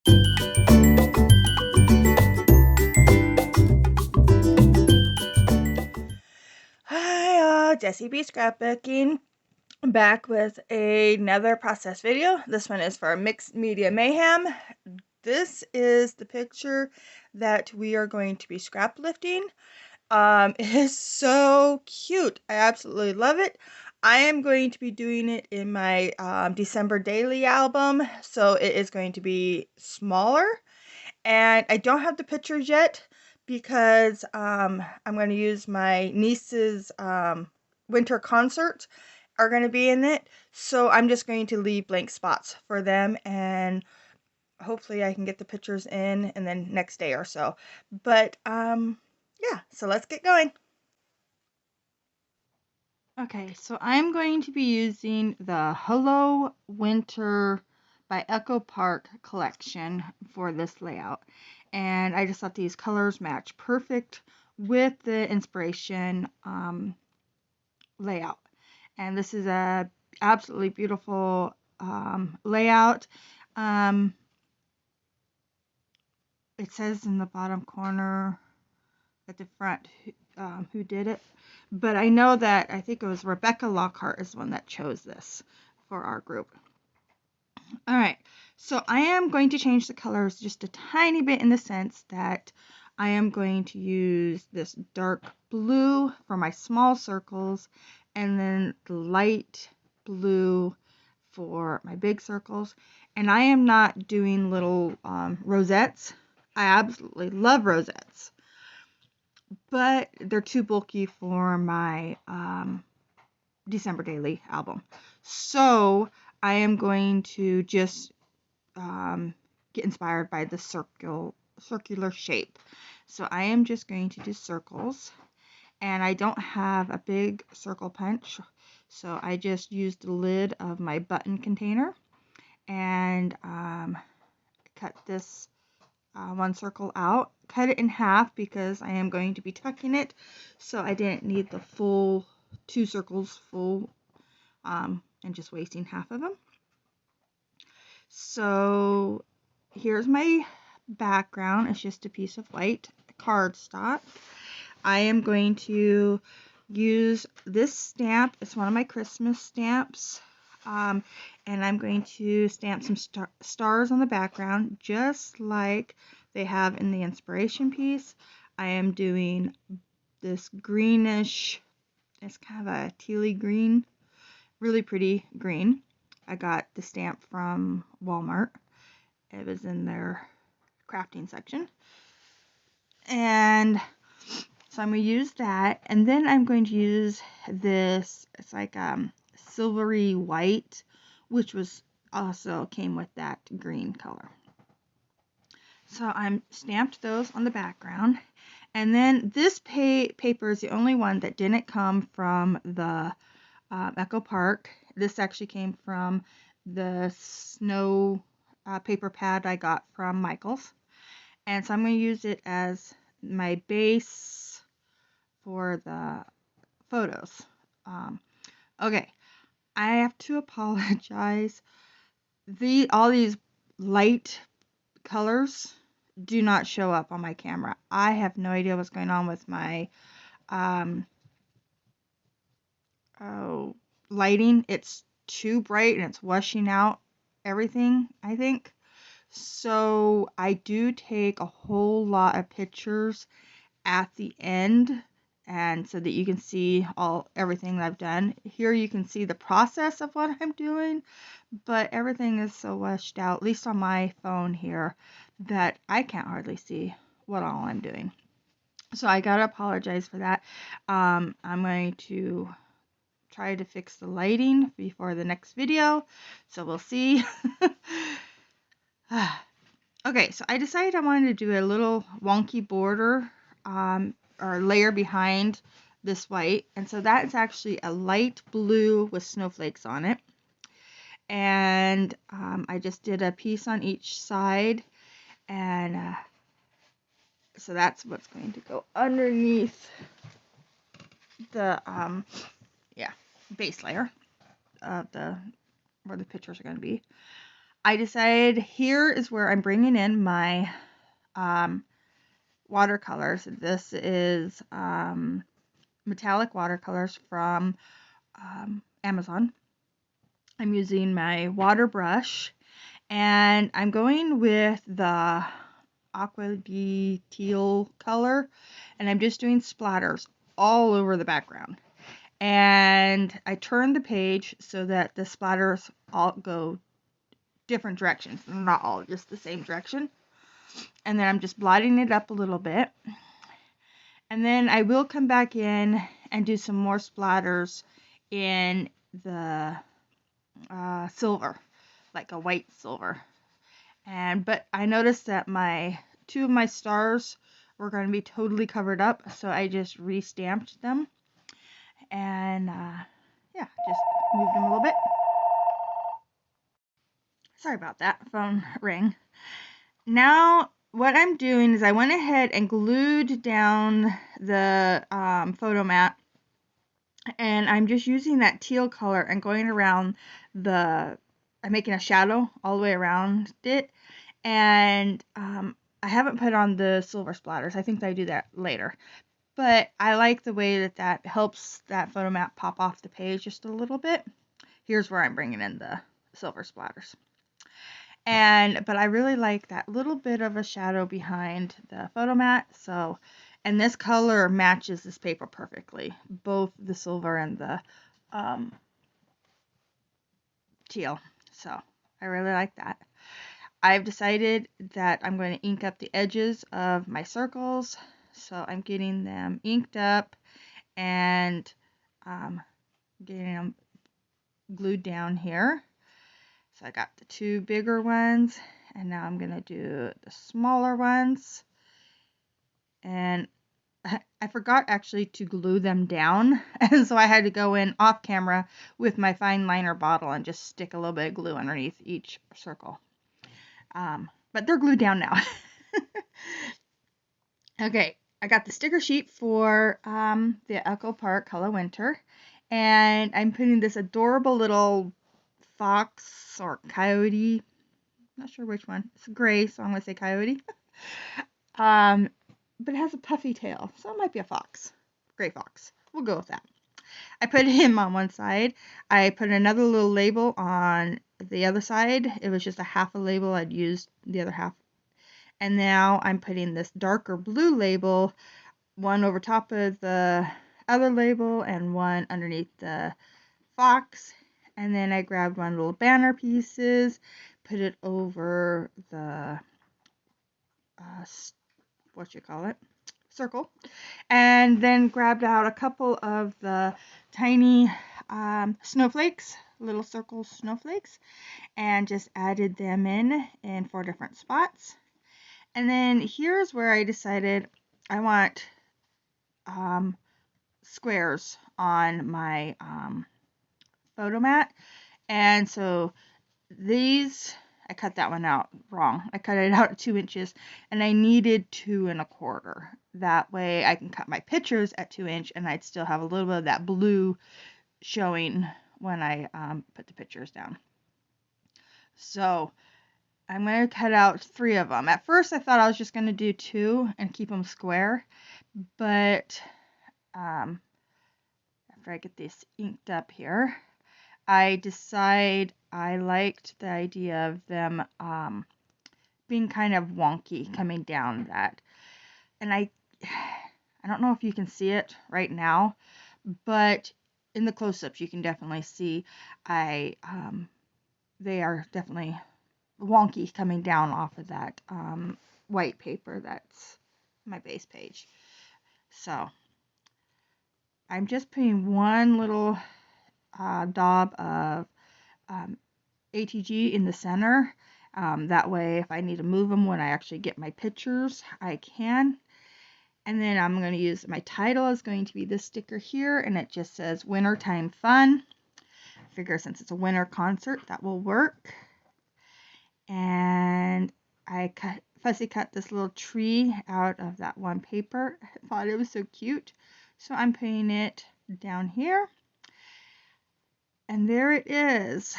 Hi, Jessie B Scrapbooking, back with another process video. This one is for Mixed Media Mayhem. This is the picture that we are going to be scrap lifting. It is so cute. I absolutely love it. I am going to be doing it in my December daily album, so it is going to be smaller. And I don't have the pictures yet because I'm going to use my niece's winter concert are going to be in it. So I'm just going to leave blank spots for them, and hopefully I can get the pictures in and then next day or so. But yeah, so let's get going. Okay, so I'm going to be using the Hello Winter by Echo Park collection for this layout. And I just thought these colors match perfect with the inspiration layout. And this is a absolutely beautiful layout. It says in the bottom corner at the front who did it. But I know that I think it was Rebecca Lockhart is the one that chose this for our group. All right, so I am going to change the colors just a tiny bit in the sense that I am going to use this dark blue for my small circles and then the light blue for my big circles. And I am not doing little rosettes. I absolutely love rosettes, but they're too bulky for my December daily album. So I am going to just get inspired by the circular shape. So I am just going to do circles, and I don't have a big circle punch, so I just used the lid of my button container and cut this one circle out, cut it in half because I am going to be tucking it, so I didn't need the full 2 circles full and just wasting half of them. So here's my background. It's just a piece of white cardstock. I am going to use this stamp. It's one of my Christmas stamps. And I'm going to stamp some stars on the background, just like they have in the inspiration piece. I am doing this greenish, it's kind of a tealy green, really pretty green. I got the stamp from Walmart. It was in their crafting section. And so I'm going to use that. And then I'm going to use this, it's like silvery white, which was also came with that green color. So I'm stamped those on the background. And then this paper is the only one that didn't come from the Echo Park. This actually came from the snow paper pad I got from Michael's. And so I'm going to use it as my base for the photos. Okay, I have to apologize. All these light colors do not show up on my camera. I have no idea what's going on with my lighting. It's too bright and it's washing out everything, I think. So I do take a whole lot of pictures at the end, and so that you can see everything that I've done. Here you can see the process of what I'm doing, but everything is so washed out, at least on my phone here, that I can't hardly see what all I'm doing. So I gotta apologize for that. I'm going to try to fix the lighting before the next video, so we'll see. Okay, so I decided I wanted to do a little wonky border or layer behind this white, and so that is actually a light blue with snowflakes on it. And I just did a piece on each side, and so that's what's going to go underneath the base layer of where the pictures are going to be. I decided here is where I'm bringing in my watercolors. This is metallic watercolors from Amazon. I'm using my water brush, and I'm going with the aqua D teal color, and I'm just doing splatters all over the background. And I turn the page so that the splatters all go different directions, not all just the same direction. And then I'm just blotting it up a little bit. And then I will come back in and do some more splatters in the silver, like a white silver. But I noticed that two of my stars were going to be totally covered up, so I just re-stamped them. And yeah, just moved them a little bit. Sorry about that, phone rang. Now what I'm doing is I went ahead and glued down the photo mat, and I'm just using that teal color and going around I'm making a shadow all the way around it. And I haven't put on the silver splatters. I think I do that later. But I like the way that helps that photo mat pop off the page just a little bit. Here's where I'm bringing in the silver splatters. But I really like that little bit of a shadow behind the photo mat. And this color matches this paper perfectly, both the silver and the teal. So I really like that. I've decided that I'm going to ink up the edges of my circles. So I'm getting them inked up and getting them glued down here. So I got the two bigger ones, and now I'm going to do the smaller ones. And I forgot actually to glue them down, and so I had to go in off camera with my fine liner bottle and just stick a little bit of glue underneath each circle. But they're glued down now. Okay, I got the sticker sheet for the Echo Park Hello Winter, and I'm putting this adorable little fox or coyote. Not sure which one. It's gray, so I'm going to say coyote. But it has a puffy tail, so it might be a fox. Gray fox. We'll go with that. I put him on one side. I put another little label on the other side. It was just a half a label. I'd used the other half. And now I'm putting this darker blue label, one over top of the other label and one underneath the fox. And then I grabbed one little banner pieces, put it over the circle, and then grabbed out a couple of the tiny snowflakes, little circle snowflakes, and just added them in 4 different spots. And then here's where I decided I want squares on my photo mat. And so these, I cut that one out wrong. I cut it out at 2 inches, and I needed 2 1/4. That way I can cut my pictures at 2 inch, and I'd still have a little bit of that blue showing when I put the pictures down. So I'm going to cut out 3 of them. At first I thought I was just going to do 2 and keep them square, but after I get these inked up here, I decide I liked the idea of them being kind of wonky coming down that. And I don't know if you can see it right now, but in the close-ups you can definitely see they are definitely wonky coming down off of that white paper that's my base page. So I'm just putting one little daub of ATG in the center. That way if I need to move them when I actually get my pictures, I can. And then I'm going to use, my title is going to be this sticker here, and it just says Wintertime Fun. I figure since it's a winter concert, that will work. And I fussy cut this little tree out of that one paper. I thought it was so cute. So I'm putting it down here. And there it is.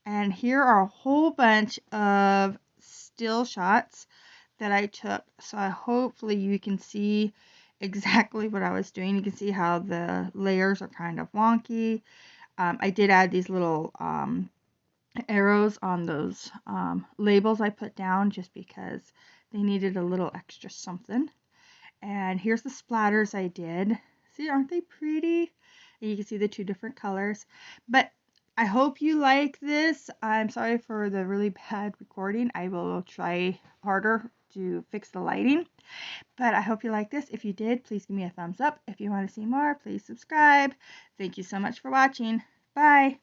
And here are a whole bunch of still shots that I took. So hopefully you can see exactly what I was doing. You can see how the layers are kind of wonky. I did add these little arrows on those labels I put down just because they needed a little extra something. And here's the splatters I did. See, aren't they pretty? And you can see the two different colors. But I hope you like this. I'm sorry for the really bad recording. I will try harder to fix the lighting. But I hope you like this. If you did, please give me a thumbs up. If you want to see more, please subscribe. Thank you so much for watching. Bye.